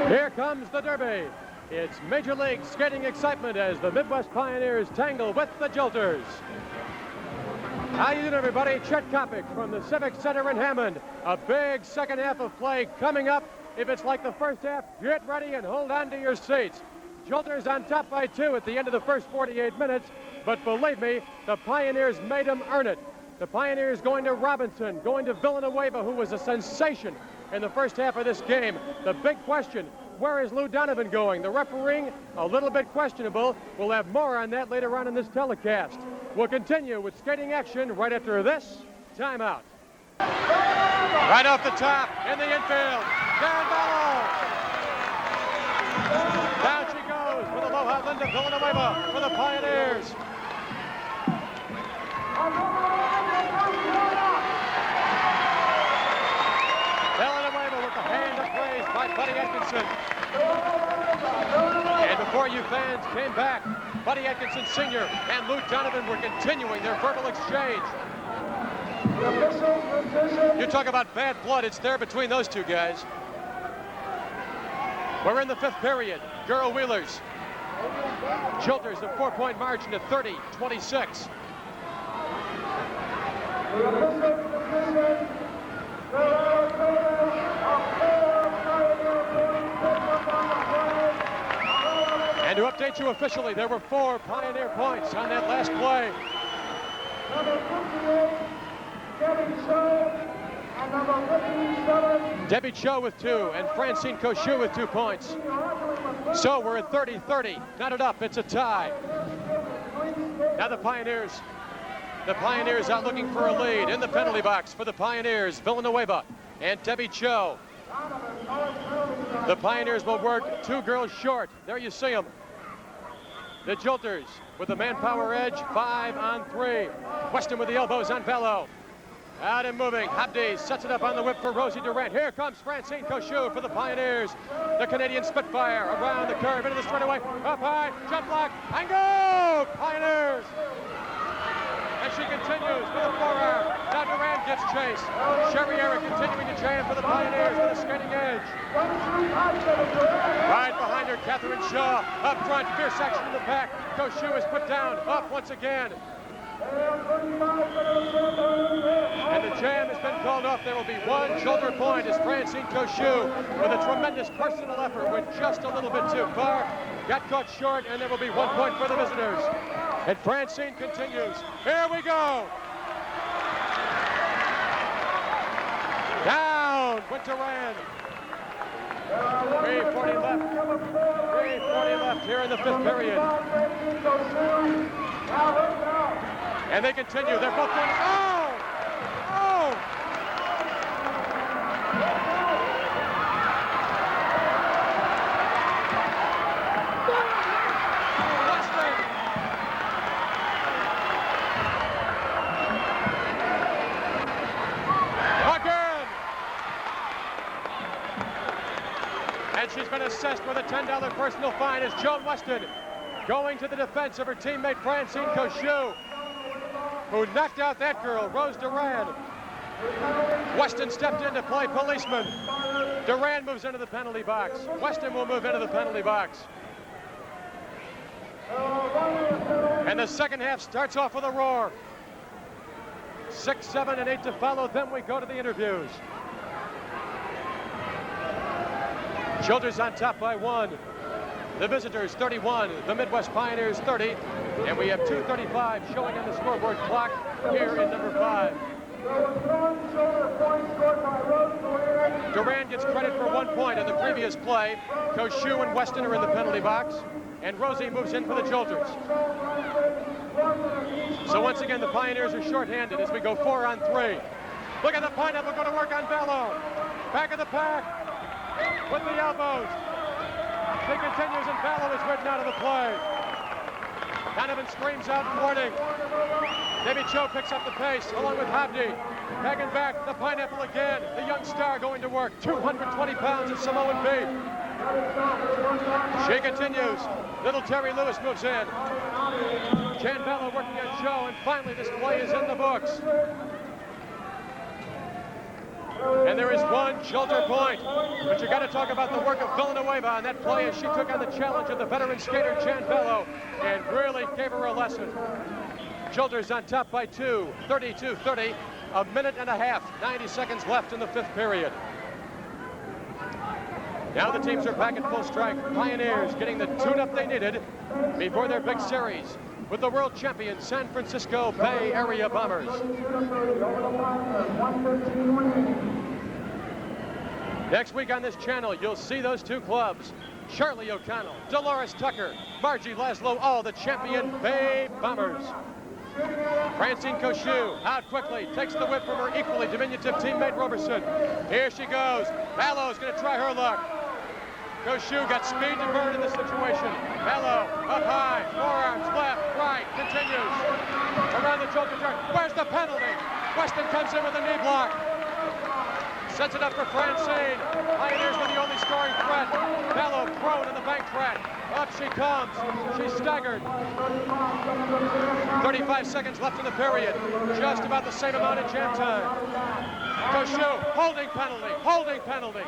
Here comes the Derby. It's Major League skating excitement as the Midwest Pioneers tangle with the Jolters. How you doing, everybody? Chet Kopic from the Civic Center in Hammond. A big second half of play coming up. If it's like the first half, get ready and hold on to your seats. Jolters on top by 2 at the end of the first 48 minutes. But believe me, the Pioneers made them earn it. The Pioneers going to Robinson, going to Villanueva, who was a sensation in the first half of this game. The big question, where is Lou Donovan going? The refereeing, a little bit questionable. We'll have more on that later on in this telecast. We'll continue with skating action right after this timeout. Right off the top, in the infield, Campbell! Down she goes for the Aloha Linda Villanueva for the Pioneers. Villanueva with the hand of praise by Buddy Atkinson. And before you fans came back, Buddy Atkinson Sr. and Lou Donovan were continuing their verbal exchange. You talk about bad blood, it's there between those two guys. We're in the 5th period. Girl Wheelers. Jolters a 4-point margin to 30-26. And to update you officially, there were 4 Pioneer points on that last play. Debbie Cho with 2 and Francine Cochou with 2 points. So we're at 30-30. Knotted up, it's a tie. Now the Pioneers out looking for a lead in the penalty box for the Pioneers, Villanueva and Debbie Cho. The Pioneers will work 2 girls short. There you see them. The Jolters with the manpower edge, 5 on 3. Weston with the elbows on Bello. Out and moving. Habdi sets it up on the whip for Rosie Durant. Here comes Francine Cochou for the Pioneers. The Canadian Spitfire around the curve into the straightaway. Up high, jump block, and go! Pioneers! And she continues with a forearm. Now Durant gets chased. Sherry Eric continuing to jam for the Pioneers with a skating edge. Right behind her, Catherine Shaw. Up front, fierce action in the back. Cochou is put down. Up once again. And the jam has been called off. There will be 1 shoulder point as Francine Cochou, with a tremendous personal effort, went just a little bit too far, got caught short, and there will be 1 point for the visitors. And Francine continues. Here we go. Down went Duran. 3:40 left. 3:40 left here in the 5th period. And they continue. They're both going. Oh! Oh! Again! And she's been assessed with a $10 personal fine as Joan Weston going to the defense of her teammate Francine Cochou, who knocked out that girl, Rose Duran. Weston stepped in to play policeman. Duran moves into the penalty box. Weston will move into the penalty box. And the second half starts off with a roar. 6, 7, and 8 to follow. Then we go to the interviews. Jolters on top by 1. The visitors 31, the Midwest Pioneers 30, and we have 2:35 showing on the scoreboard clock here in number 5. Duran gets credit for 1 point in the previous play. Cochou and Weston are in the penalty box, and Rosie moves in for the Jolters. So once again, the Pioneers are shorthanded as we go 4 on 3. Look at the pineapple go to work on Bello. Back of the pack with the elbows. He continues, and Bello is ridden out of the play. Donovan screams out warning. Debbie Cho picks up the pace along with Habdi. Pegging back, the pineapple again. The young star going to work. 220 pounds of Samoan beef. She continues. Little Terry Lewis moves in. Jan Bello working on Cho, and finally this play is in the books. And there is one Jolter point. But you got to talk about the work of Villanueva on that play as she took on the challenge of the veteran skater Jan Bello and really gave her a lesson. Jolters on top by 2, 32-30, a minute and a half, 90 seconds left in the fifth period. Now the teams are back at full strength. Pioneers getting the tune-up they needed before their big series with the world champion San Francisco Bay Area Bombers. Next week on this channel, you'll see those two clubs. Charlie O'Connell, Dolores Tucker, Margie Laszlo, all the champion Bay Bombers. Francine Koshu out quickly, takes the whip from her equally diminutive teammate Roberson. Here she goes. Ballow's going to try her luck. Koshu got speed to burn in this situation. Bello up high, forearms left, right, continues. Around the Jolter turn. Where's the penalty? Weston comes in with a knee block. Sets it up for Francine. Pioneers were the only scoring threat. Bello prone in the bank threat. Up she comes. She's staggered. 35 seconds left in the period. Just about the same amount of jam time. Koshu, holding penalty, holding penalty.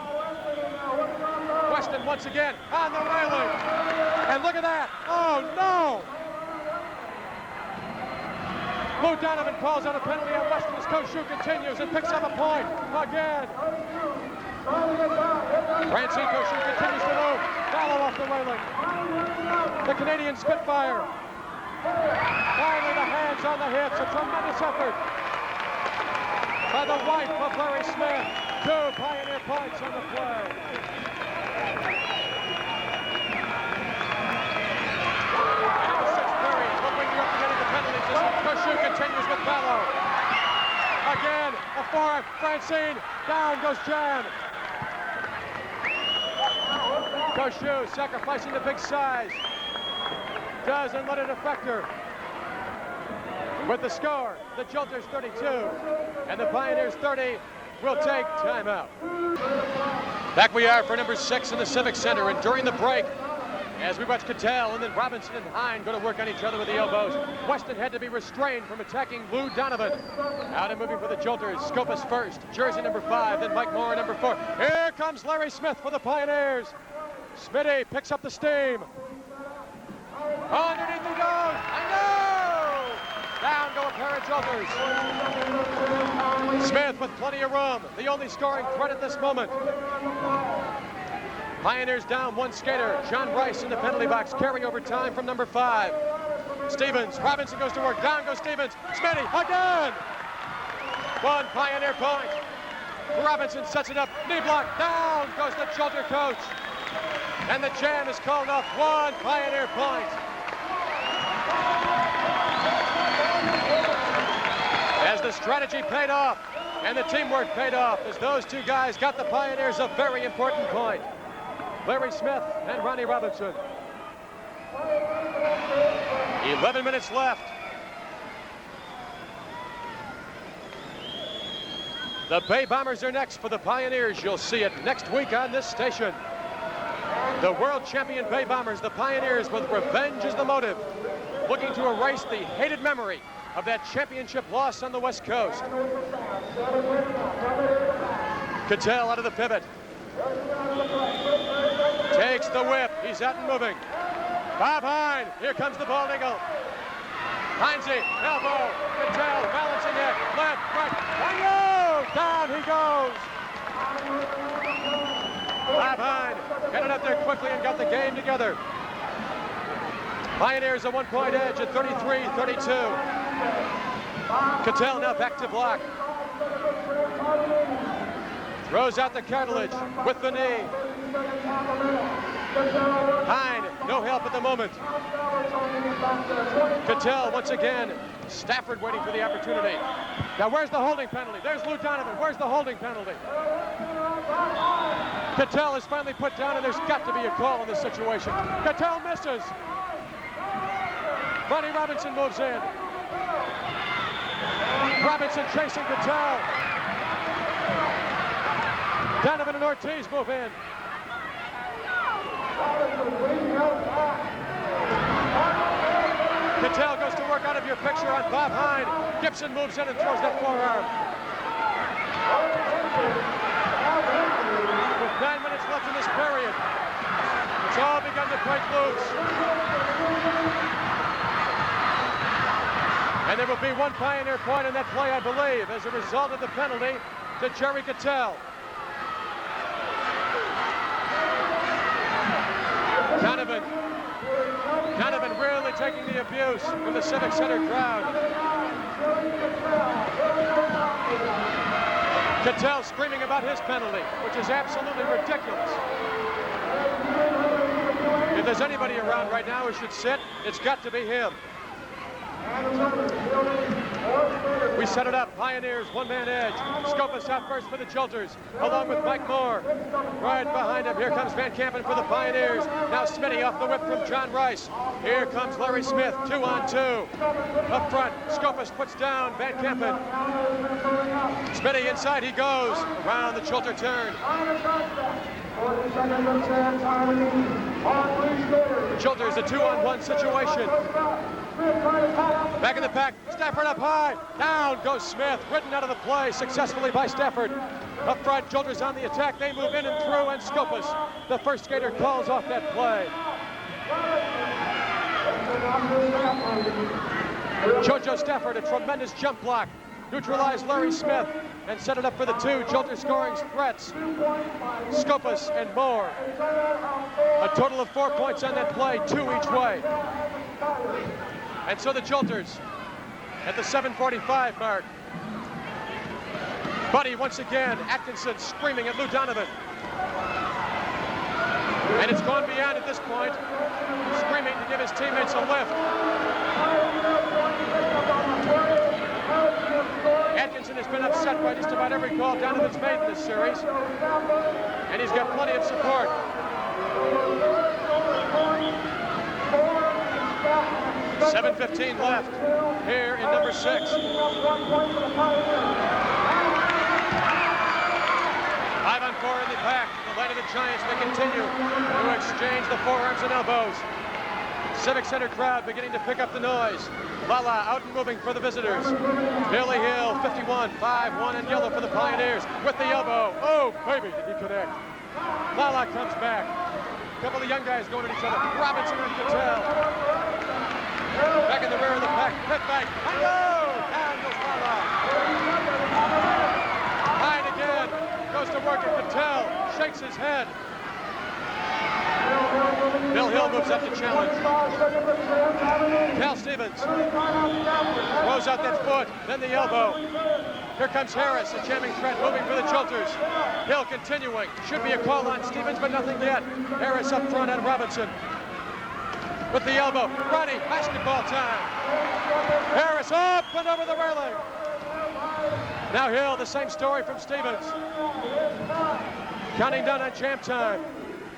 Weston once again on the railing. And look at that. Oh, no. Lou Donovan calls out a penalty on Weston as Koshu continues and picks up a point again. Francine Koshu continues to move. Follow off the railing. The Canadian Spitfire. Finally the hands on the hips. A tremendous effort by the wife of Larry Smith. 2 Pioneer points on the play. Koshu continues with Bello. Again, a forearm. Francine, down goes Jan. Koshu sacrificing the big size. Doesn't let it affect her. With the score, the Jolters 32 and the Pioneers 30 will take timeout. Back we are for number 6 in the Civic Center, and during the break, as we watch Cattell and then Robinson and Hine go to work on each other with the elbows, Weston had to be restrained from attacking Lou Donovan. Out and moving for the Jolters, Scopus first, jersey number 5, then Mike Moore, number 4. Here comes Larry Smith for the Pioneers. Smitty picks up the steam. Underneath he goes, I know! Down go a pair of Jolters. Smith with plenty of room, the only scoring threat at this moment. Pioneers down 1 skater. John Rice in the penalty box. Carryover time from number 5. Stevens. Robinson goes to work. Down goes Stevens. Smitty again. 1 Pioneer point. Robinson sets it up. Knee block. Down goes the Jolter coach. And the jam is called off. 1 Pioneer point. As the strategy paid off and the teamwork paid off, as those two guys got the Pioneers a very important point. Larry Smith and Ronnie Robinson. 11 minutes left. The Bay Bombers are next for the Pioneers. You'll see it next week on this station. The world champion Bay Bombers, the Pioneers, with revenge as the motive, looking to erase the hated memory of that championship loss on the West Coast. Cattell out of the pivot. Takes the whip. He's out and moving. Bob Hine. Here comes the bald eagle. Heinze, elbow. Cattell balancing it. Left, right. Hine, down he goes. Bob Hine got it up there quickly and got the game together. Pioneers a 1-point edge at 33-32. Cattell now back to block. Throws out the cartilage with the knee. Hine, no help at the moment. Cattell once again. Stafford waiting for the opportunity. Now where's the holding penalty? There's Lou Donovan. Where's the holding penalty? Cattell is finally put down, and there's got to be a call in this situation. Cattell misses. Ronnie Robinson moves in. Robinson chasing Cattell. Donovan and Ortiz move in. Cattell goes to work out of your picture on Bob Hine. Gibson moves in and throws that forearm. With 9 minutes left in this period, it's all begun to break loose. And there will be one Pioneer point in that play, I believe, as a result of the penalty to Jerry Cattell. Donovan really taking the abuse from the Civic Center crowd. Cattell screaming about his penalty, which is absolutely ridiculous. If there's anybody around right now who should sit, it's got to be him. We set it up. Pioneers, one-man edge. Scopus out first for the Jolters, along with Mike Moore. Right behind him, here comes Van Kampen for the Pioneers. Now Smitty off the whip from John Rice. Here comes Larry Smith, 2-on-2. Up front, Scopus puts down Van Kampen. Smitty inside he goes. Around the Jolter turn. Jolters, a 2-on-1 situation. Back in the pack, Stafford up high. Down goes Smith, ridden out of the play successfully by Stafford. Up front, Jolters on the attack. They move in and through, and Scopus, the first skater, calls off that play. Jojo Stafford, a tremendous jump block, neutralized Larry Smith and set it up for the two Jolter scoring threats. Scopus and Moore. A total of 4 points on that play, 2 each way. And so the Jolters at the 7:45 mark. Buddy once again, Atkinson screaming at Lou Donovan. And it's gone beyond at this point, screaming to give his teammates a lift. Atkinson has been upset by just about every call Donovan's made in this series. And he's got plenty of support. 7:15 left here in number 6. 5 on 4 in the pack. The light of the Giants, they continue to exchange the forearms and elbows. Civic Center crowd beginning to pick up the noise. Lala out and moving for the visitors. Billy Hill, 51, 5-1 in yellow for the Pioneers with the elbow. Oh, baby, did he connect. Lala comes back. A couple of young guys going at each other. Robinson and Cattell. Back in the rear of the pack. Pit back. Hello! Down goes Lala. Hine again. Goes to work at Cattell. Shakes his head. Bill Hill moves up to challenge. Cal Stevens throws out that foot, then the elbow. Here comes Harris, a jamming threat, moving for the Jolters. Hill continuing. Should be a call on Stevens, but nothing yet. Harris up front on Robinson. With the elbow. Ready, basketball time. Harris up and over the railing. Now Hill, the same story from Stevens. Counting down on jam time.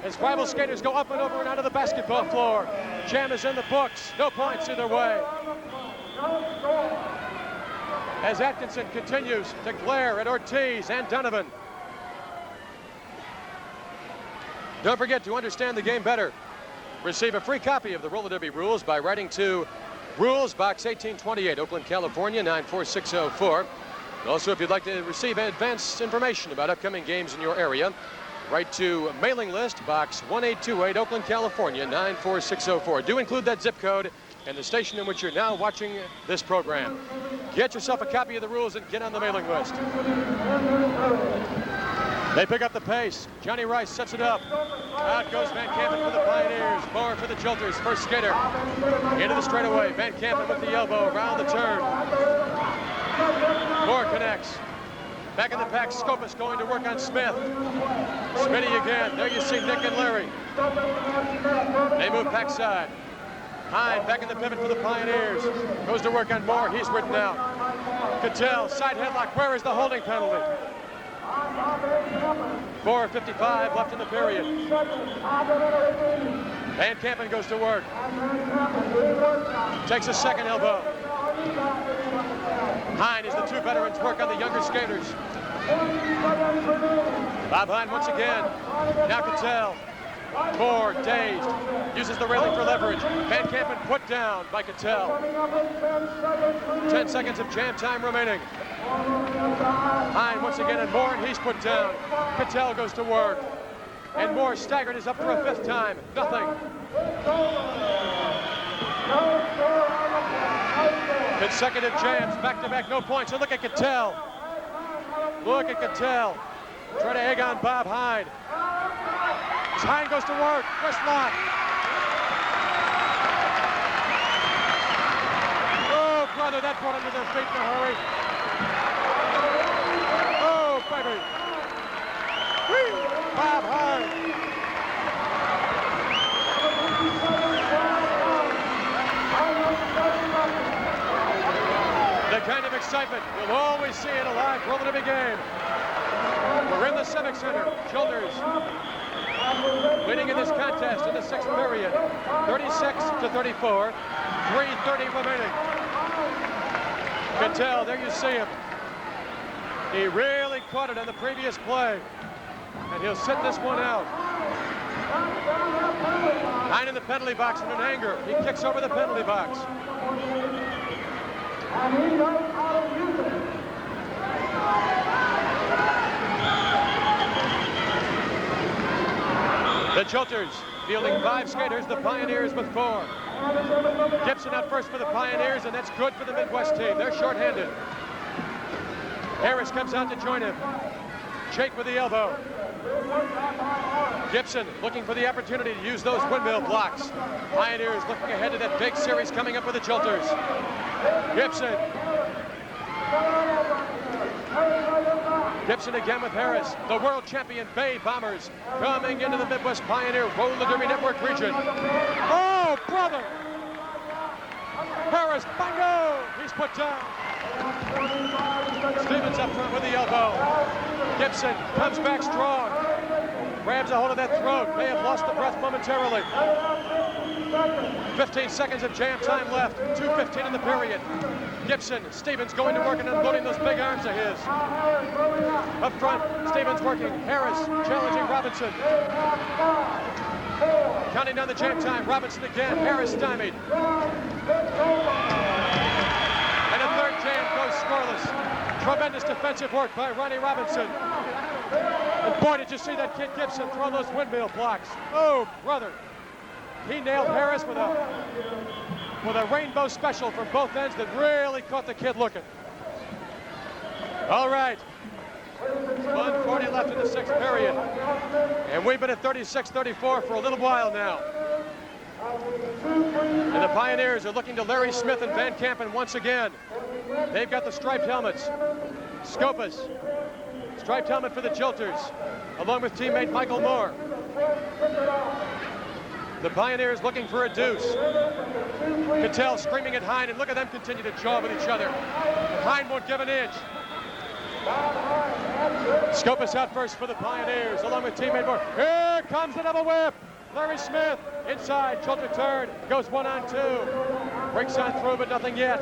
As rival skaters go up and over and out of the basketball floor. Jam is in the books. No points either way. As Atkinson continues to glare at Ortiz and Donovan. Don't forget to understand the game better. Receive a free copy of the Roller Derby rules by writing to Rules, Box 1828, Oakland, California, 94604. Also, if you'd like to receive advanced information about upcoming games in your area, write to Mailing List, Box 1828, Oakland, California, 94604. Do include that zip code and the station in which you're now watching this program. Get yourself a copy of the rules and get on the mailing list. They pick up the pace. Johnny Rice sets it up. Out goes Van Kampen for the Pioneers. Moore for the Jolters. First skater into the straightaway. Van Kampen with the elbow around the turn. Moore connects. Back in the pack, Scopus going to work on Smith. Smitty again. There you see Nick and Larry. They move pack side. Hine back in the pivot for the Pioneers. Goes to work on Moore. He's ridden out. Cattell, side headlock. Where is the holding penalty? 4:55 left in the period. Van Kampen goes to work. Takes a second elbow. Hine as the two veterans work on the younger skaters. Bob Hine once again. Now Cattell. 4, dazed, uses the railing for leverage. Van Kampen put down by Cattell. 10 seconds of jam time remaining. Hine once again and Moore, and he's put down. Cattell goes to work. And Moore staggered is up for a 5th time. Nothing. Consecutive jams, back-to-back, no points. And look at Cattell. Look at Cattell. Trying to egg on Bob Hine. As Hine goes to work, wrist lock. Oh, brother, that brought him to their feet in a hurry. Oh, baby. Whee! Bob Hine. The kind of excitement you'll always see in a live World Rugby game. We're in the Civic Center. Jolters winning in this contest in the 6th period. 36-34. 3:30 remaining. Cattell, there you see him. He really caught it on the previous play. And he'll sit this one out. Hine in the penalty box in an anger. He kicks over the penalty box. And he knows how to use it. The Jolters fielding 5 skaters, the Pioneers with 4. Gibson out first for the Pioneers, and that's good for the Midwest team. They're shorthanded. Harris comes out to join him. Jake with the elbow. Gibson looking for the opportunity to use those windmill blocks. Pioneers looking ahead to that big series coming up with the Jolters. Gibson. Gibson again with Harris. The world champion Bay Bombers coming into the Midwest Pioneer Roller Derby Network region. Oh, brother! Harris, bingo! He's put down. Stevens up front with the elbow. Gibson comes back strong. Grabs a hold of that throat. May have lost the breath momentarily. 15 seconds of jam time left. 2:15 in the period. Gibson, Stevens going to work and unloading those big arms of his. Up front, Stevens working. Harris challenging Robinson. Counting down the jam time. Robinson again. Harris stymied. And a 3rd jam goes scoreless. Tremendous defensive work by Ronnie Robinson. And boy, did you see that kid Gibson throw those windmill blocks. Oh, brother. He nailed Harris with a rainbow special from both ends that really caught the kid looking. All right. 1:40 left in the 6th period. And we've been at 36-34 for a little while now. And the Pioneers are looking to Larry Smith and Van Kampen once again. They've got the striped helmets. Scopas, striped helmet for the Jolters, along with teammate Michael Moore. The Pioneers looking for a deuce. Cattell screaming at Hine, and look at them continue to jaw with each other. Hine won't give an inch. Scopas out first for the Pioneers, along with teammate Moore. Here comes the double whip. Larry Smith inside, Jolter turn, goes 1-on-2. Breaks on through, but nothing yet.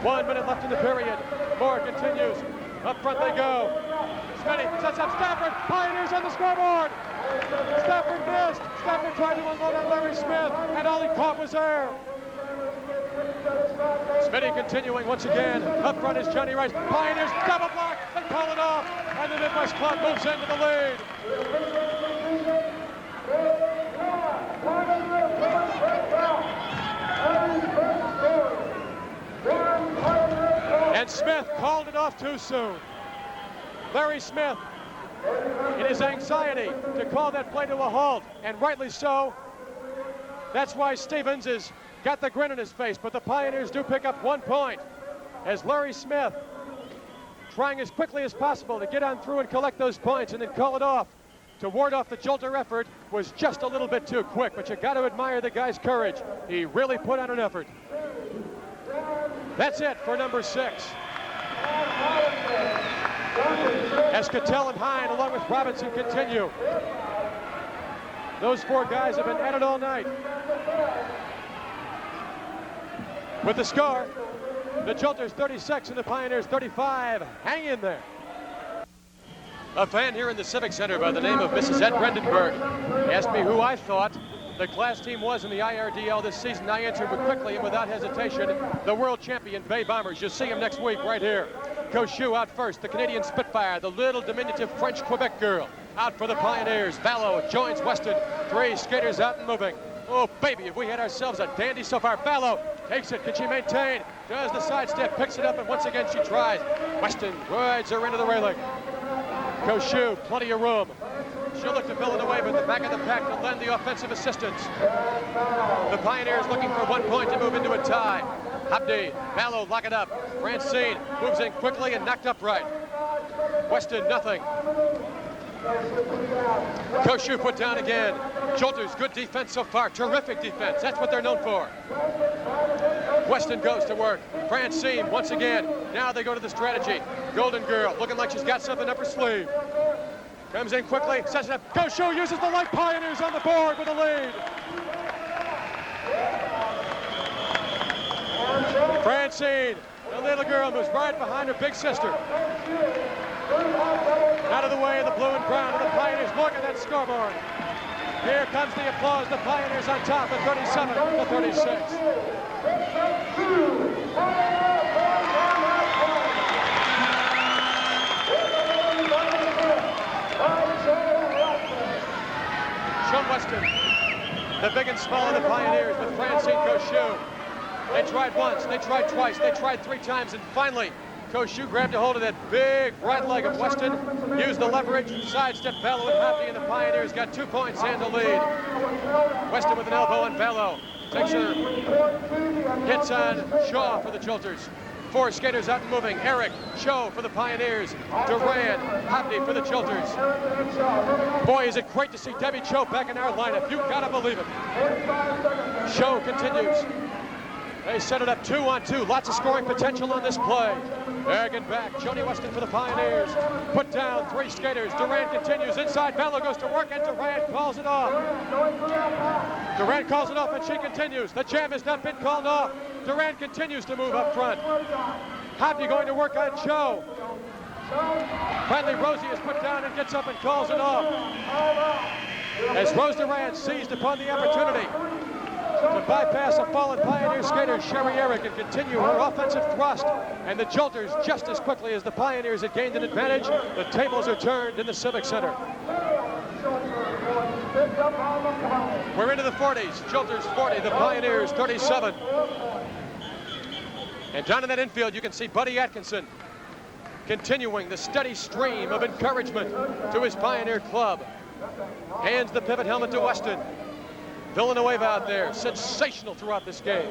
1 minute left in the period. Moore continues. Up front they go. Smitty sets up Stafford. Pioneers on the scoreboard. Stafford missed. Stafford tried to unload on Larry Smith, and all he caught was air. Smitty continuing once again. Up front is Johnny Rice. Pioneers double block. They call it off, and the Midwest Club moves into the lead. And Smith called it off too soon. Larry Smith, in his anxiety to call that play to a halt, and rightly so. That's why Stevens has got the grin on his face, but the Pioneers do pick up 1 point as Larry Smith, trying as quickly as possible to get on through and collect those points and then call it off to ward off the Jolter effort, was just a little bit too quick, but you got to admire the guy's courage. He really put on an effort. That's it for number 6. As Cattell and Hine, along with Robinson, continue. Those 4 guys have been at it all night. With the score, the Jolters 36 and the Pioneers 35. Hang in there. A fan here in the Civic Center by the name of Mrs. Ed Brandenburg asked me who I thought the class team was in the IRDL this season. I answered quickly and without hesitation, the world champion Bay Bombers. You'll see them next week right here. Koshu out first, the Canadian Spitfire, the little diminutive French Quebec girl. Out for the Pioneers. Vallow joins Weston. 3 skaters out and moving. Oh, baby, if we had ourselves a dandy so far. Vallow takes it. Can she maintain? Does the sidestep, picks it up, and once again she tries. Weston rides her into the railing. Koshu, plenty of room. She'll look to Villeneuve at the back of the pack to lend the offensive assistance. The Pioneers looking for 1 point to move into a tie. Abdi, Vallow lock it up. Francine moves in quickly and knocked upright. Weston, nothing. Koshu put down again. Jolters, good defense so far. Terrific defense. That's what they're known for. Weston goes to work. Francine once again. Now they go to the strategy. Golden Girl looking like she's got something up her sleeve. Comes in quickly, sets it up. Koshu uses the light. Pioneers on the board with a lead. Francine, the little girl, moves right behind her big sister. Out of the way of the blue and brown of the Pioneers. Look at that scoreboard. Here comes the applause. The Pioneers on top at 37 to 36. Sean Weston, the big and small of the Pioneers with Francine Koshu. They tried once, they tried twice, they tried 3 times, and finally, Koshu grabbed a hold of that big right leg of Weston, used the leverage, sidestep Vallow and Happy, and the Pioneers got 2 points and the lead. Weston with an elbow on Vallow. Takes her, hits on Shaw for the Jolters. 4 skaters out and moving. Eric, Cho for the Pioneers. Duran, Happy for the Jolters. Boy, is it great to see Debbie Cho back in our lineup. You gotta believe it. Cho continues. They set it up 2-on-2. Lots of scoring potential on this play. Again back. Joni Weston for the Pioneers. Put down 3 skaters. Duran continues inside. Vallow goes to work and Duran calls it off. Duran calls it off and she continues. The jam has not been called off. Duran continues to move up front. Happy going to work on Cho. Finally, Rosie is put down and gets up and calls it off. As Rose Duran seized upon the opportunity to bypass a fallen Pioneer skater, Sherry Eric, and continue her offensive thrust. And the Jolters, just as quickly as the Pioneers had gained an advantage, the tables are turned in the Civic Center. We're into the 40s. Jolters 40, the Pioneers 37. And down in that infield, you can see Buddy Atkinson continuing the steady stream of encouragement to his Pioneer club. Hands the pivot helmet to Weston. Villeneuve out there, sensational throughout this game.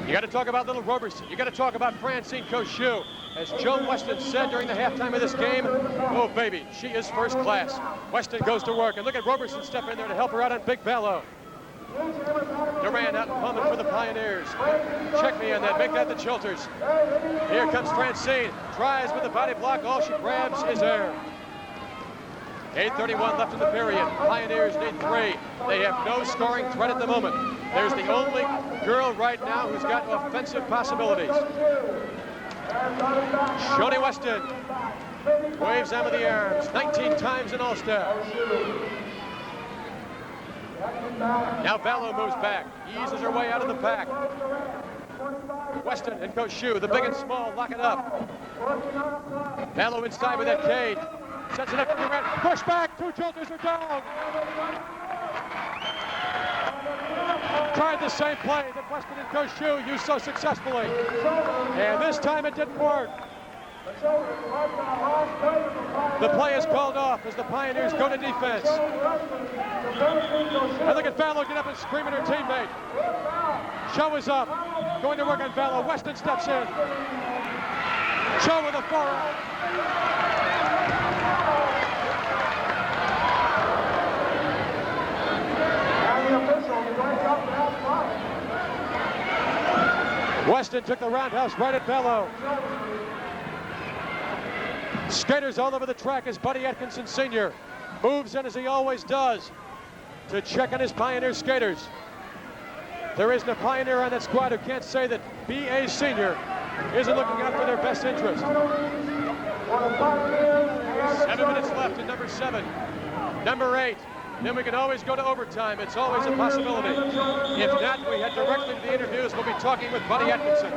You got to talk about little Roberson. You got to talk about Francine Koshu. As Joan Weston said during the halftime of this game, oh baby, she is first class. Weston goes to work, and look at Roberson step in there to help her out on Big Vallow. Duran out in Hammond for the Pioneers. Check me on that, make that the Jolters. Here comes Francine, tries with the body block, all she grabs is air. 8:31 left in the period. Pioneers need 3. They have no scoring threat at the moment. There's the only girl right now who's got offensive possibilities. Joni Weston waves out of the arms, 19 times in All-Star. Now Vallow moves back, eases her way out of the pack. Weston and Koshu, the big and small, lock it up. Vallow inside with that cage. Sets it up to Durant. Push back. 2 Jolters are down. Tried the same play that Weston and Koshu used so successfully. And this time it didn't work. The play is called off as the Pioneers go to defense. And look at Vallow get up and scream at her teammate. Cho is up. Going to work on Vallow. Weston steps in. Cho with a forearm. Weston took the roundhouse right at Vallow. Skaters all over the track as Buddy Atkinson Sr. moves in as he always does to check on his Pioneer skaters. There isn't a Pioneer on that squad who can't say that B.A. Sr. isn't looking out for their best interest. 7 minutes left in number 7. Number 8. Then we can always go to overtime. It's always a possibility. If not, we head directly to the interviews. We'll be talking with Buddy Atkinson.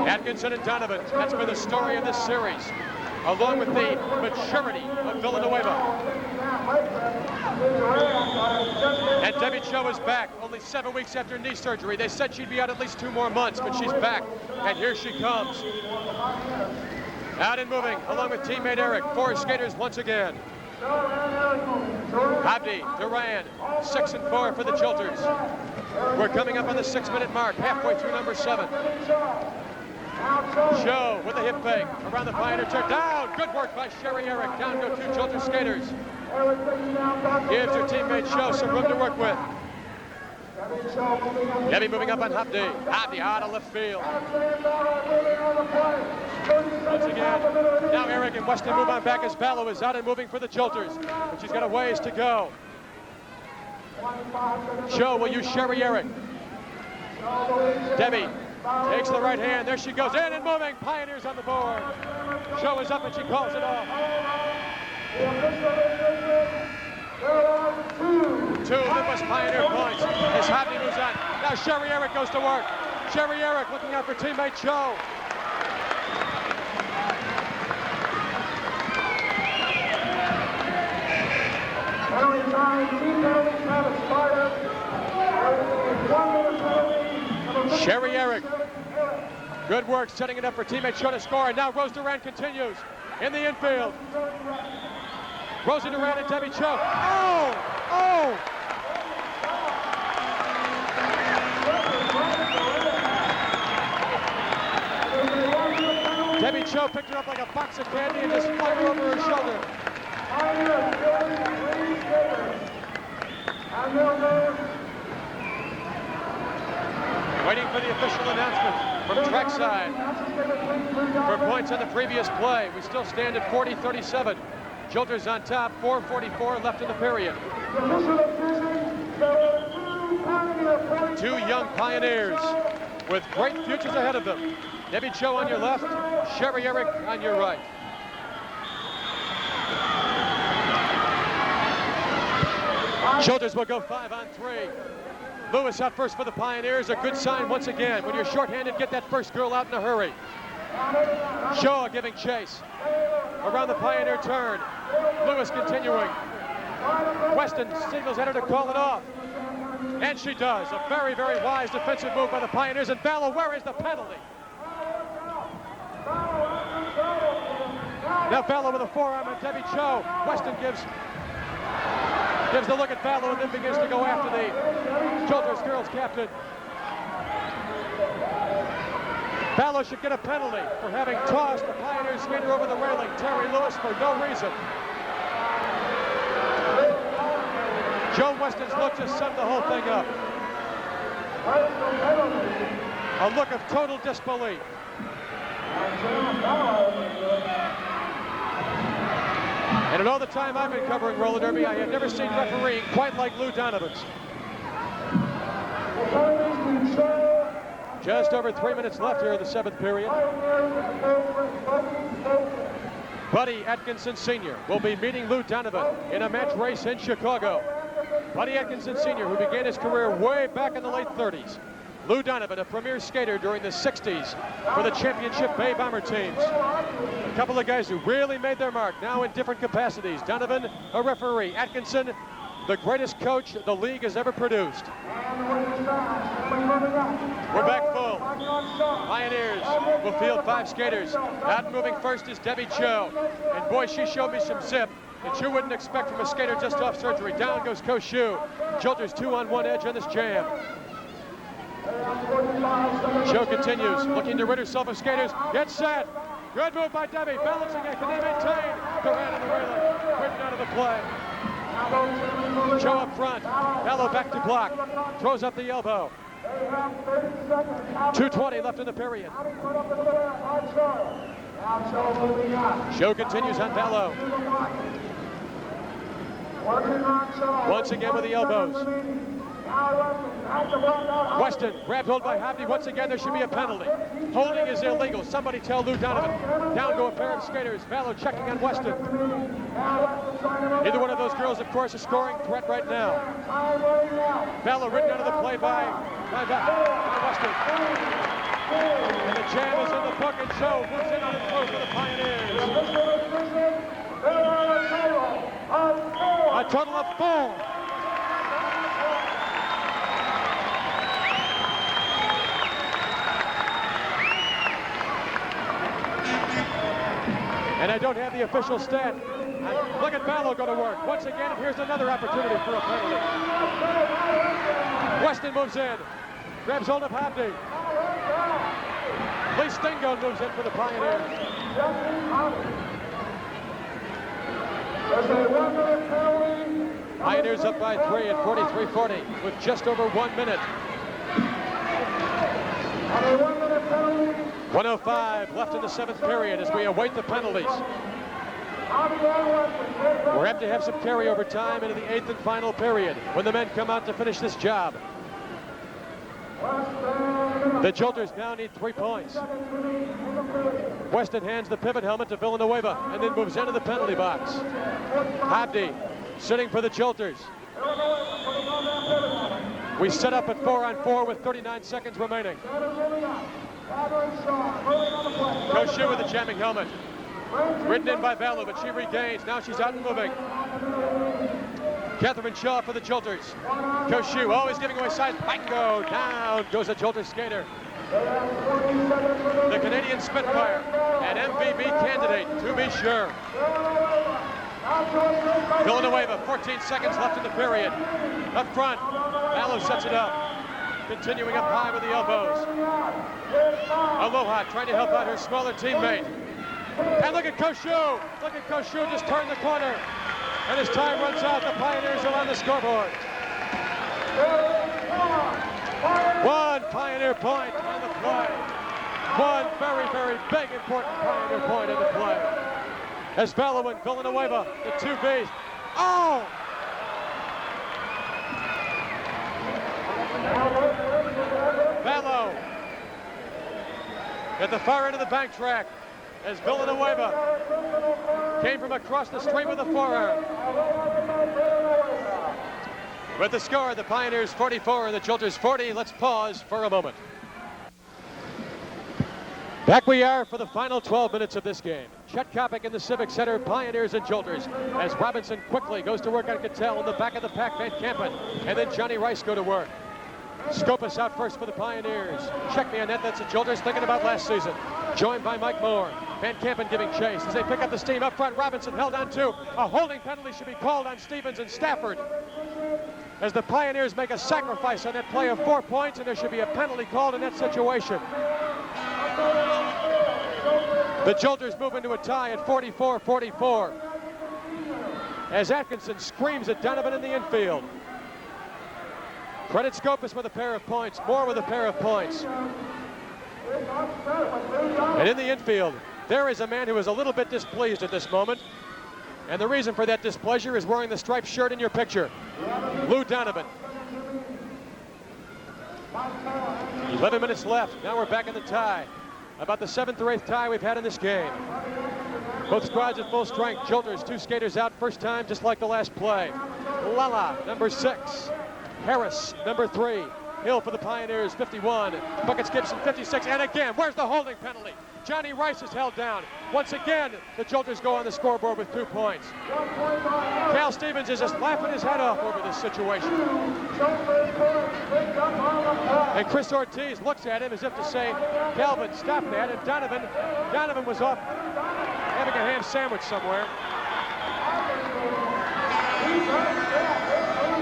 Atkinson and Donovan. That's been the story of this series, along with the maturity of Villanueva. And Debbie Cho is back, only 7 weeks after knee surgery. They said she'd be out at least 2 more months, but she's back, and here she comes. Out and moving, along with teammate Eric. 4 skaters once again. Abdi, Duran, 6 and 4 for the Jolters. We're coming up on the 6-minute mark, halfway through number 7. Cho with a hip fake around the Pioneer turn. Down, good work by Sherry Eric. Down go 2 Jolter skaters. Gives her teammate Cho some room to work with. Debbie moving up on Abdi. Abdi out of left field. Once again, now Eric and Weston move on back as Vallow is out and moving for the Jolters. But she's got a ways to go. Cho will use Sherry Eric. Debbie takes the right hand. There she goes, in and moving. Pioneers on the board. Cho is up and she calls it off. 2 Midwest Pioneer points as Hammond moves on. Now Sherry Eric goes to work. Sherry Eric looking out for teammate Cho. Sherry Eric, good work setting it up for teammate Cho to score. And now Rose Duran continues in the infield. Rosie Duran and Debbie Cho. Oh! Oh! Debbie Cho picked her up like a box of candy and just flung her over her shoulder. Waiting for the official announcement from trackside for points on the previous play. We still stand at 40-37. Jolters on top, 4:44 left in the period. 2 young Pioneers with great futures ahead of them. Debbie Cho on your left, Sherry Eric on your right. Jolters will go 5 on 3. Lewis out first for the Pioneers, a good sign once again. When you're shorthanded, get that first girl out in a hurry. Shaw giving chase. Around the Pioneer turn. Lewis continuing. Weston signals at her to call it off. And she does. A very, very wise defensive move by the Pioneers. And Vallow, where is the penalty? Now Vallow with a forearm on Debbie Cho. Weston gives the look at Vallow and then begins to go after the Jolters girls captain. Vallow should get a penalty for having tossed the Pioneer skater over the railing, Terry Lewis, for no reason. Joe Weston's look just summed the whole thing up. A look of total disbelief. And in all the time I've been covering roller derby, I have never seen refereeing quite like Lou Donovan's. Just over 3 minutes left here in the 7th period. Buddy Atkinson Sr. will be meeting Lou Donovan in a match race in Chicago. Buddy Atkinson Sr., who began his career way back in the late 30s. Lou Donovan, a premier skater during the 60s for the championship Bay Bomber teams. A couple of guys who really made their mark, now in different capacities. Donovan, a referee. Atkinson, the greatest coach the league has ever produced. We're back full. Pioneers will field 5 skaters. Out moving first is Debbie Cho. And boy, she showed me some zip that you wouldn't expect from a skater just off surgery. Down goes Ko Shu. Jolters 2 on 1 edge on this jam. Cho continues, looking to rid herself of skaters. Get set. Good move by Debbie, balancing it. Can they maintain? Duran on the railing, ridden out of the play. Cho up front. Vallow back to block. Throws up the elbow. 2:20 left in the period. Cho continues on Vallow. Once again with the elbows. Weston grabbed hold by Hammond. Once again, there should be a penalty. Holding is illegal. Somebody tell Lou Donovan. Down go a pair of skaters. Vallow checking on Weston. Either one of those girls, of course, a scoring threat right now. Vallow ridden out of the play by Weston. And the jam is in the book, and Joe moves in on the throw for the Pioneers. A total of 4. And I don't have the official stat. Look at Vallow go to work. Once again, and here's another opportunity for a penalty. Weston moves in. Grabs hold of Hammond. Lee Stingo moves in for the Pioneers. Pioneers up by 3 at 43-40 with just over 1 minute. 1:05 left in the 7th period as we await the penalties. We're apt to have some carryover time into the 8th and final period when the men come out to finish this job. The Jolters now need 3 points. Weston hands the pivot helmet to Villanueva and then moves into the penalty box. Hammond sitting for the Jolters. We set up at 4-on-4 with 39 seconds remaining. Koshu with the jamming helmet. Ridden in by Vallow, but she regains. Now she's out and moving. Catherine Shaw for the Jolters. Koshu always giving away sides. Bingo! Down goes a Jolter skater. The Canadian Spitfire, an MVP candidate, to be sure. Villanueva, 14 seconds left in the period. Up front, Vallow sets it up. Continuing up high with the elbows. Aloha trying to help out her smaller teammate. And look at Koshu! Look at Koshu just turn the corner. And as time runs out, the Pioneers are on the scoreboard. 1 Pioneer point on the play. 1 very, very big, important Pioneer point on the play. As Vallow and Villanueva, the 2Bs. Oh! Vallow at the far end of the bank track as Villanueva came from across the street with a forearm. With the score, the Pioneers 44 and the Jolters 40. Let's pause for a moment. Back we are for the final 12 minutes of this game. Chet Kopic in the Civic Center, Pioneers and Jolters, as Robinson quickly goes to work on Cattell in the back of the pack, Van Kampen, and then Johnny Rice go to work. Scopus out first for the Pioneers. Check me on that, that's the Jolters thinking about last season. Joined by Mike Moore. Van Kampen giving chase as they pick up the steam up front. Robinson held on to. A holding penalty should be called on Stevens and Stafford. As the Pioneers make a sacrifice on that play of 4 points, and there should be a penalty called in that situation. The Jolters move into a tie at 44-44. As Atkinson screams at Donovan in the infield. Credit Scopus with a pair of points. Moore with a pair of points. And in the infield, there is a man who is a little bit displeased at this moment. And the reason for that displeasure is wearing the striped shirt in your picture. Lou Donovan. 11 minutes left. Now we're back in the tie. About the 7th or 8th tie we've had in this game. Both squads at full strength. Jolters, 2 skaters out first time, just like the last play. Lala, number 6. Harris, number 3. Hill for the Pioneers, 51. Buckets Gibson, 56. And again, where's the holding penalty? Johnny Rice is held down. Once again, the Jolters go on the scoreboard with 2 points. Cal Stevens is just laughing his head off over this situation. And Chris Ortiz looks at him as if to say, Calvin, stop that. And Donovan was off having a ham sandwich somewhere.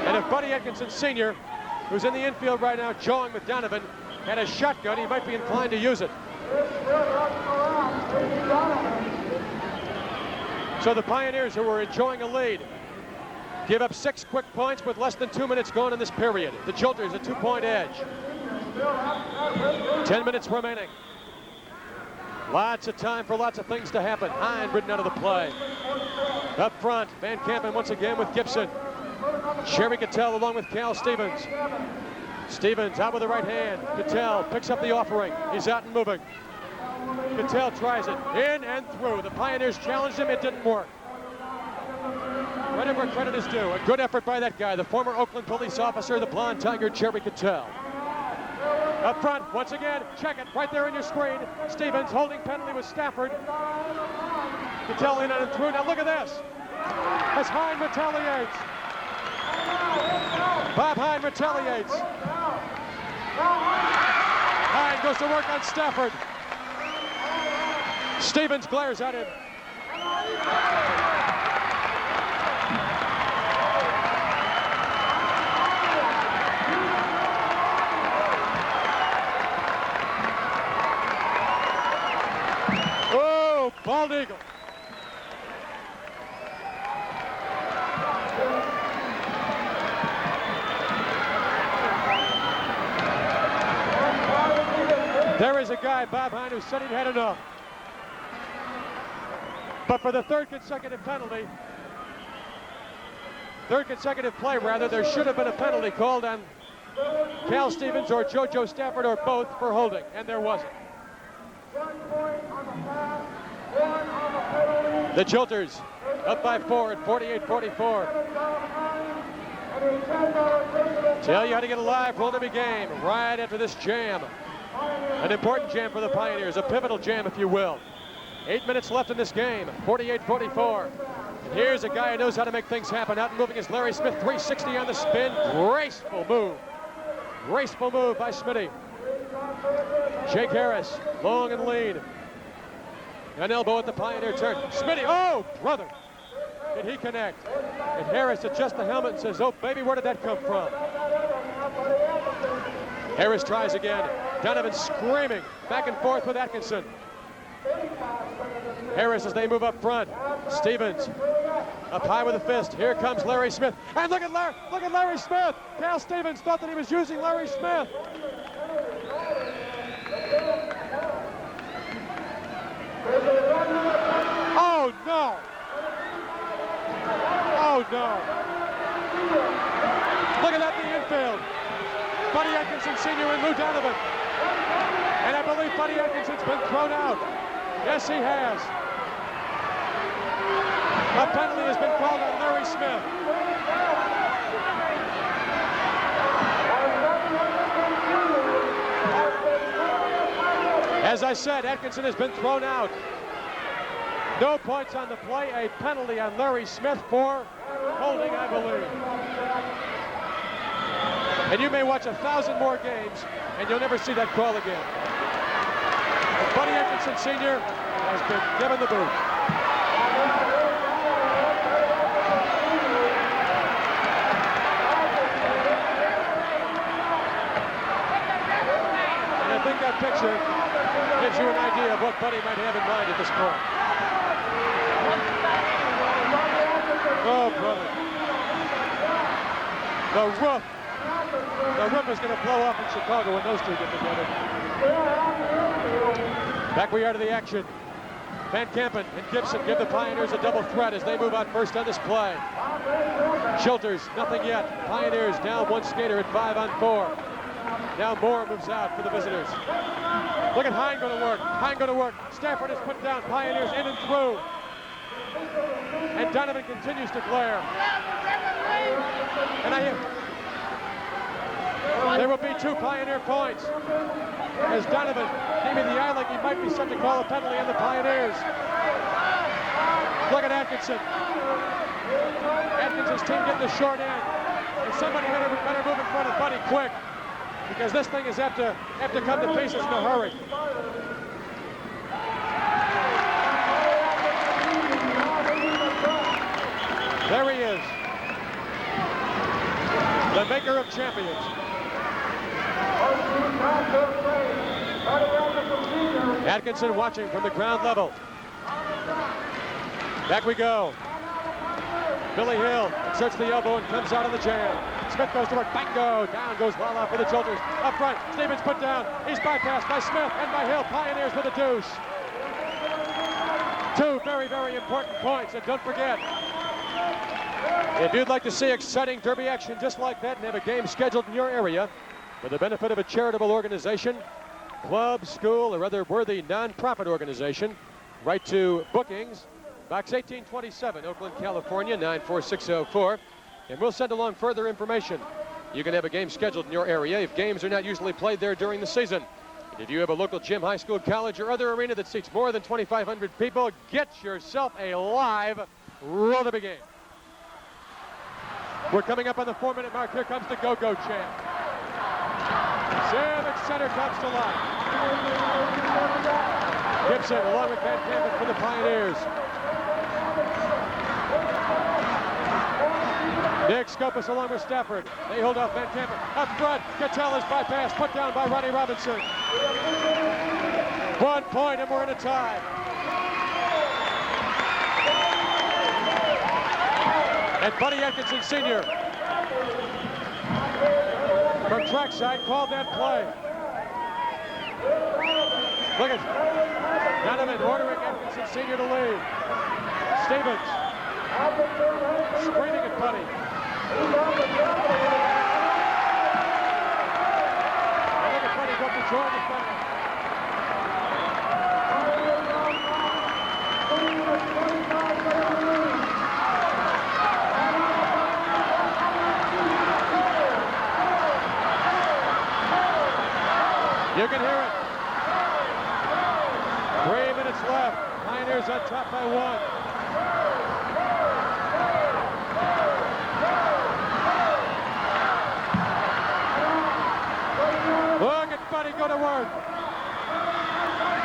And if Buddy Atkinson Sr., who's in the infield right now jawing with Donovan, had a shotgun, he might be inclined to use it. So the Pioneers, who were enjoying a lead, give up 6 quick points with less than 2 minutes gone in this period. The Jolters a 2-point edge. 10 minutes remaining. Lots of time for lots of things to happen. Hind ridden out of the play. Up front, Van Kampen once again with Gibson. Jerry Cattell along with Cal Stevens. Stevens out with the right hand. Cattell picks up the offering. He's out and moving. Cattell tries it. In and through. The Pioneers challenged him. It didn't work. Credit where credit is due. A good effort by that guy, the former Oakland police officer, the blonde tiger, Jerry Cattell. Up front, once again, check it, right there on your screen. Stevens holding penalty with Stafford. Cattell in and through. Now look at this. As Hammond retaliates. Bob Hammond retaliates. Hammond goes to work on Stafford. Stevens glares at him. Oh, bald eagle. There is a guy, Bob Hammond, who said he'd had enough. But for the third consecutive penalty, third consecutive play rather, there should have been a penalty called on Cal Stevens or JoJo Stafford or both for holding, and there wasn't. The Jolters up by 4 at 48-44. Tell you how to get a live roll every game right after this jam. An important jam for the Pioneers, a pivotal jam, if you will. 8 minutes left in this game, 48-44. And here's a guy who knows how to make things happen. Out and moving is Larry Smith, 360 on the spin. Graceful move. Graceful move by Smitty. Jake Harris, long and lean. An elbow at the Pioneer turn. Smitty, oh, brother. Did he connect? And Harris adjusts the helmet and says, oh, baby, where did that come from? Harris tries again. Donovan screaming back and forth with Atkinson. Harris as they move up front. Stevens up high with a fist. Here comes Larry Smith. And look at Larry Smith. Cal Stevens thought that he was using Larry Smith. Oh no. Oh no. Look at that in the infield. Buddy Atkinson Sr. and Lou Donovan. And I believe Buddy Atkinson's been thrown out. Yes, he has. A penalty has been called on Larry Smith. As I said, Atkinson has been thrown out. No points on the play. A penalty on Larry Smith for holding, I believe. And you may watch 1,000 more games, and you'll never see that call again. But Buddy Atkinson Sr. has been given the boot. And I think that picture gives you an idea of what Buddy might have in mind at this point. Oh, brother. The roof is going to blow off in Chicago when those two get together. Back we are to the action. Van Kampen and Gibson give the Pioneers a double threat as they move out first on this play. Jolters, nothing yet. Pioneers down one skater at 5-on-4. Now Moore moves out for the visitors. Look at Hammond going to work. Hammond going to work. Stafford is put down. Pioneers in and through. And Donovan continues to glare. And there will be 2 Pioneer points as Donovan gave me the eye like he might be set to call a penalty on the Pioneers. Look at Atkinson. Atkinson's team getting the short end. And somebody better move in front of Buddy quick, because this thing is apt to come to pieces in a hurry. There he is. The maker of champions. Atkinson watching from the ground level. Back we go. Billy Hill inserts the elbow and comes out of the jam. Smith goes to work. Bango! Down goes Lala for the Jolters. Up front, Stevens put down. He's bypassed by Smith and by Hill. Pioneers with a deuce. 2 very, very important points. And don't forget, If you'd like to see exciting derby action just like that and have a game scheduled in your area for the benefit of a charitable organization, club, school, or other worthy non-profit organization, write to bookings, Box 1827, Oakland, California, 94604, and we'll send along further information. You can have a game scheduled in your area if games are not usually played there during the season. And if you have a local gym, high school, college, or other arena that seats more than 2,500 people, get yourself a live rugby game. We're coming up on the 4-minute mark. Here comes the go-go chant. Civic Center comes to life. Gibson along with Van Campen for the Pioneers. Nick Scopus along with Stafford. They hold off Van Campen. Up front, Cattell is bypassed, put down by Ronnie Robinson. 1 point and we're in a tie. And Buddy Atkinson Sr. from trackside called that play. Look at Donovan ordering Atkinson Sr. to lead. Stevens screaming at Buddy. And look at Buddy go to join the fire. You can hear it. 3 minutes left. Pioneers on top by 1. Look at Buddy go to work.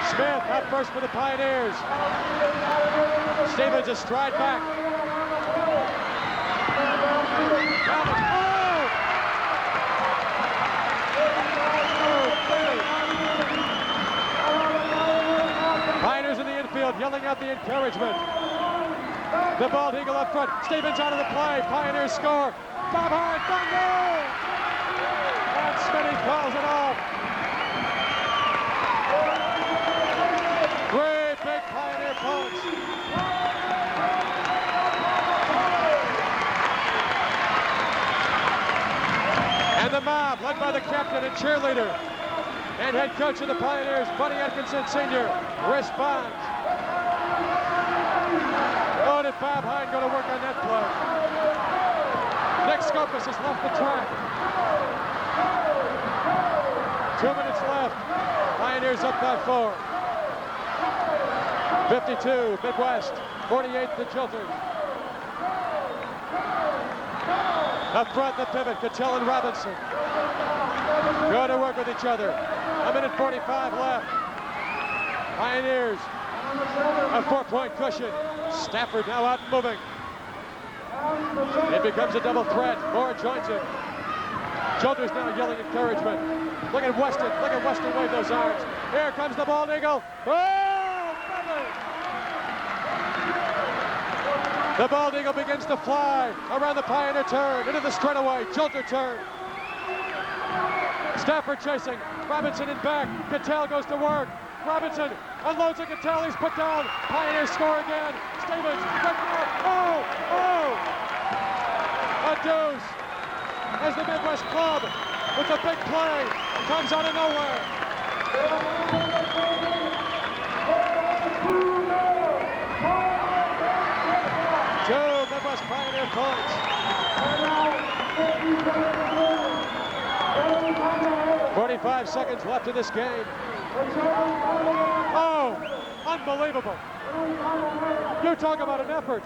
Smith out first for the Pioneers. Stevens a stride back. Pioneers in the infield yelling out the encouragement. The bald eagle up front. Stevens out of the play. Pioneers score. Bob Hart, bungo! And Smitty calls it off. Great big Pioneer punch. And the mob, led by the captain and cheerleader and head coach of the Pioneers, Buddy Atkinson Sr., responds. Oh, did Bob Hine go to work on that play? Nick Scopus has left the track. 2 minutes left. Pioneers up by 4. 52, Midwest. 48, the Jolters. Up front, the pivot, Cattell and Robinson. Go to work with each other. 1:45 left. Pioneers, a 4-point cushion. Stafford now out and moving. It becomes a double threat. Moore joins it. Jolters now yelling encouragement. Look at Weston. Look at Weston wave those arms. Here comes the bald eagle. Oh, brother! The bald eagle begins to fly around the Pioneer turn, into the straightaway. Jolter turn. Stafford chasing. Robinson in back. Cattell goes to work. Robinson unloads at Cattell. He's put down. Pioneers score again. Stevens. Oh! A deuce. As the Midwest Club with a big play comes out of nowhere. Two Midwest Pioneer points. 45 seconds left in this game. Oh, unbelievable. You talk about an effort.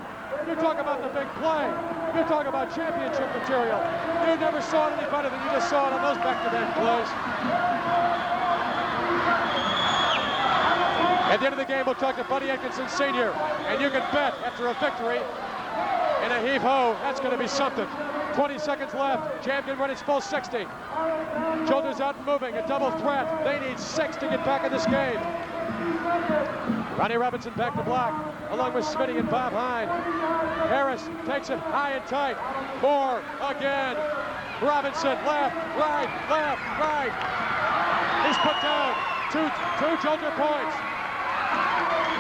You talk about the big play. You talk about championship material. You never saw it any better than you just saw it on those back-to-back plays. At the end of the game, we'll talk to Buddy Atkinson Sr. And you can bet after a victory in a heave-ho, that's going to be something. 20 seconds left. Jam didn't run its full 60. Jolters out and moving, a double threat. They need 6 to get back in this game. Ronnie Robinson back to block, along with Smitty and Bob Hine. Harris takes it high and tight. Moore again. Robinson left, right. He's put down. Two Jolter points.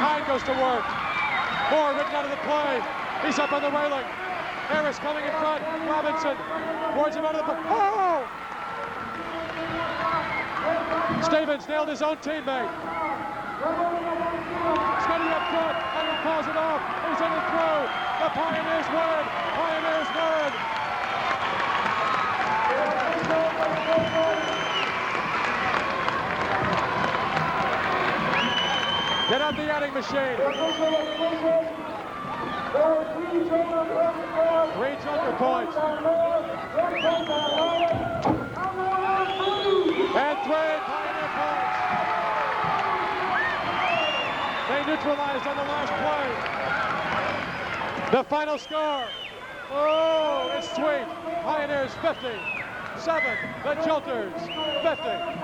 Hine goes to work. Moore ridden out of the play. He's up on the railing. Harris coming in front. Robinson wards him out of the... Oh! Stevens nailed his own teammate. Scotty up front, and he calls it off. He's in the throw. The Pioneers win. Pioneers win. Get on the adding machine. 3 Jolter points. And 3 Pioneer points. They neutralized on the last play. The final score. Oh, it's sweet. Pioneers 50. 7. The Jolters 50.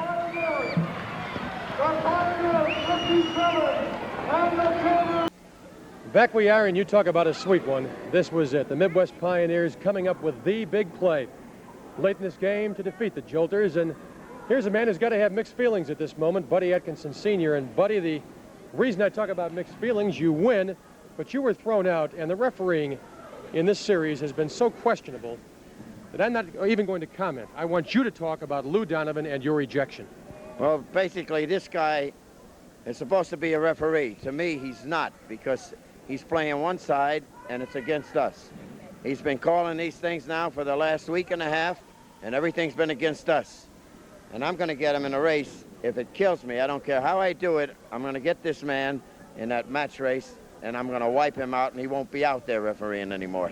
Back we are, and you talk about a sweet one. This was it. The Midwest Pioneers coming up with the big play late in this game to defeat the Jolters. And here's a man who's got to have mixed feelings at this moment, Buddy Atkinson Sr. And Buddy, the reason I talk about mixed feelings, you win, but you were thrown out, and the refereeing in this series has been so questionable that I'm not even going to comment. I want you to talk about Lou Donovan and your ejection. Well, basically, this guy is supposed to be a referee. To me, he's not, because he's playing one side, and it's against us. He's been calling these things now for the last week and a half, and everything's been against us. And I'm going to get him in a race. If it kills me, I don't care how I do it, I'm going to get this man in that match race, and I'm going to wipe him out, and he won't be out there refereeing anymore.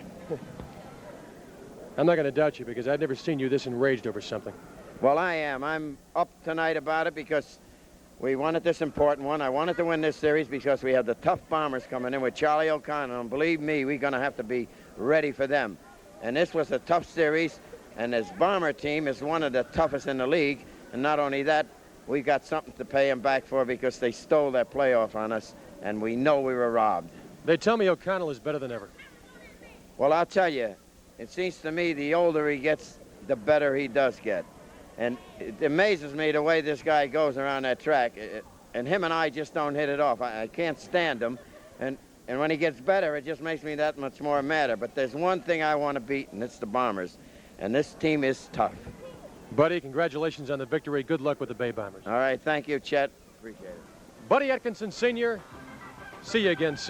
I'm not going to doubt you, because I've never seen you this enraged over something. Well, I am. I'm up tonight about it because we wanted this important one. I wanted to win this series because we have the tough Bombers coming in with Charlie O'Connor, and believe me, we're going to have to be ready for them. And this was a tough series, and this Bomber team is one of the toughest in the league. And not only that, we got something to pay them back for because they stole that playoff on us, and we know we were robbed. They tell me O'Connell is better than ever. Well, I'll tell you, it seems to me the older he gets, the better he does get. And it amazes me the way this guy goes around that track. And him and I just don't hit it off. I can't stand him. And when he gets better, it just makes me that much more madder. But there's one thing I want to beat, and it's the Bombers. And this team is tough. Buddy, congratulations on the victory. Good luck with the Bay Bombers. All right, thank you, Chet. Appreciate it. Buddy Atkinson Sr., see you again soon.